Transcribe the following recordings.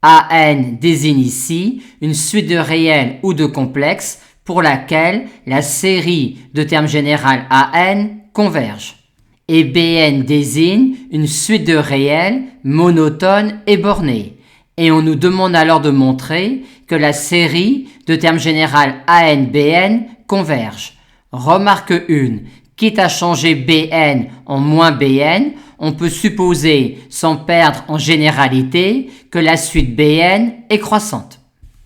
AN désigne ici une suite de réels ou de complexes pour laquelle la série de termes général AN converge. Et BN désigne une suite de réels monotones et bornés. Et on nous demande alors de montrer que la série de termes général AN-BN converge. Remarque 1. Quitte à changer BN en moins BN, on peut supposer, sans perdre en généralité, que la suite BN est croissante.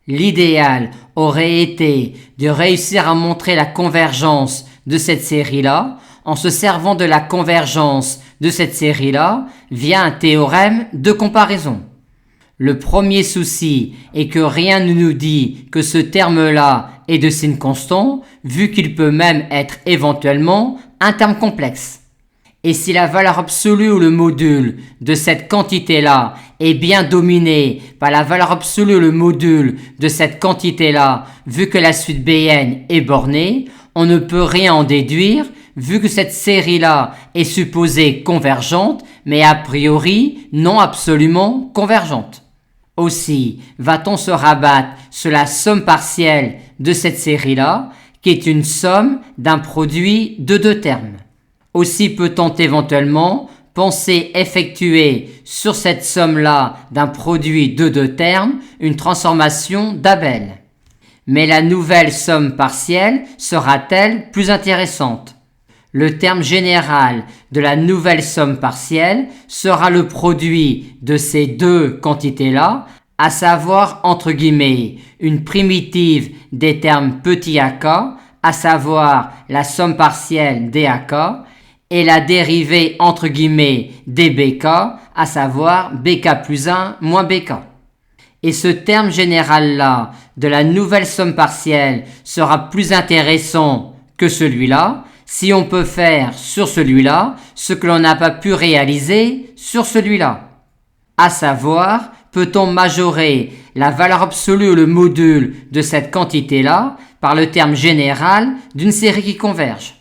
L'idéal aurait été de réussir à montrer la convergence de cette série-là en se servant de la convergence de cette série-là via un théorème de comparaison. Le premier souci est que rien ne nous dit que ce terme-là est de signe constant, vu qu'il peut même être éventuellement un terme complexe. Et si la valeur absolue ou le module de cette quantité-là est bien dominé par la valeur absolue ou le module de cette quantité-là, vu que la suite Bn est bornée, on ne peut rien en déduire, vu que cette série-là est supposée convergente, mais a priori non absolument convergente. Aussi, va-t-on se rabattre sur la somme partielle de cette série-là, qui est une somme d'un produit de deux termes. Aussi peut-on éventuellement penser effectuer sur cette somme-là d'un produit de deux termes une transformation d'Abel. Mais la nouvelle somme partielle sera-t-elle plus intéressante? Le terme général de la nouvelle somme partielle sera le produit de ces deux quantités-là, à savoir entre guillemets une primitive des termes petit ak, à savoir la somme partielle dak, et la dérivée entre guillemets dbk, à savoir bk plus 1 moins bk. Et ce terme général-là de la nouvelle somme partielle sera plus intéressant que celui-là, si on peut faire sur celui-là ce que l'on n'a pas pu réaliser sur celui-là. À savoir, peut-on majorer la valeur absolue ou le module de cette quantité-là par le terme général d'une série qui converge.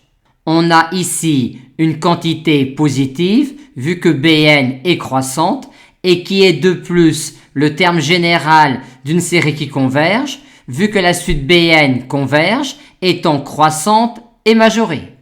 On a ici une quantité positive, vu que Bn est croissante, et qui est de plus le terme général d'une série qui converge, vu que la suite Bn converge, étant croissante et majorée.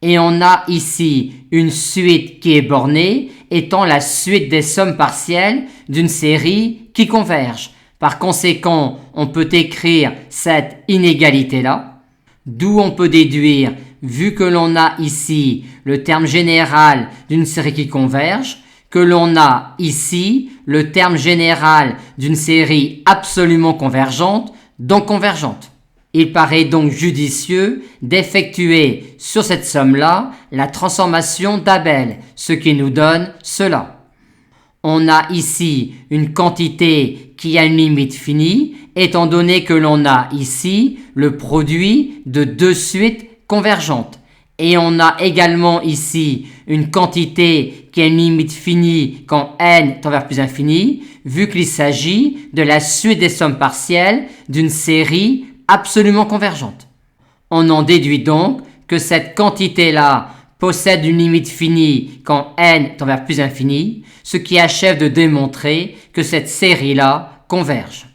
Et on a ici une suite qui est bornée, étant la suite des sommes partielles d'une série qui converge. Par conséquent, on peut écrire cette inégalité-là, d'où on peut déduire, vu que l'on a ici le terme général d'une série qui converge, que l'on a ici le terme général d'une série absolument convergente, donc convergente. Il paraît donc judicieux d'effectuer sur cette somme-là la transformation d'Abel, ce qui nous donne cela. On a ici une quantité qui a une limite finie, étant donné que l'on a ici le produit de deux suites convergentes. Et on a également ici une quantité qui a une limite finie quand n tend vers plus infini, vu qu'il s'agit de la suite des sommes partielles d'une série absolument convergente. On en déduit donc que cette quantité-là possède une limite finie quand n tend vers plus infini, ce qui achève de démontrer que cette série-là converge.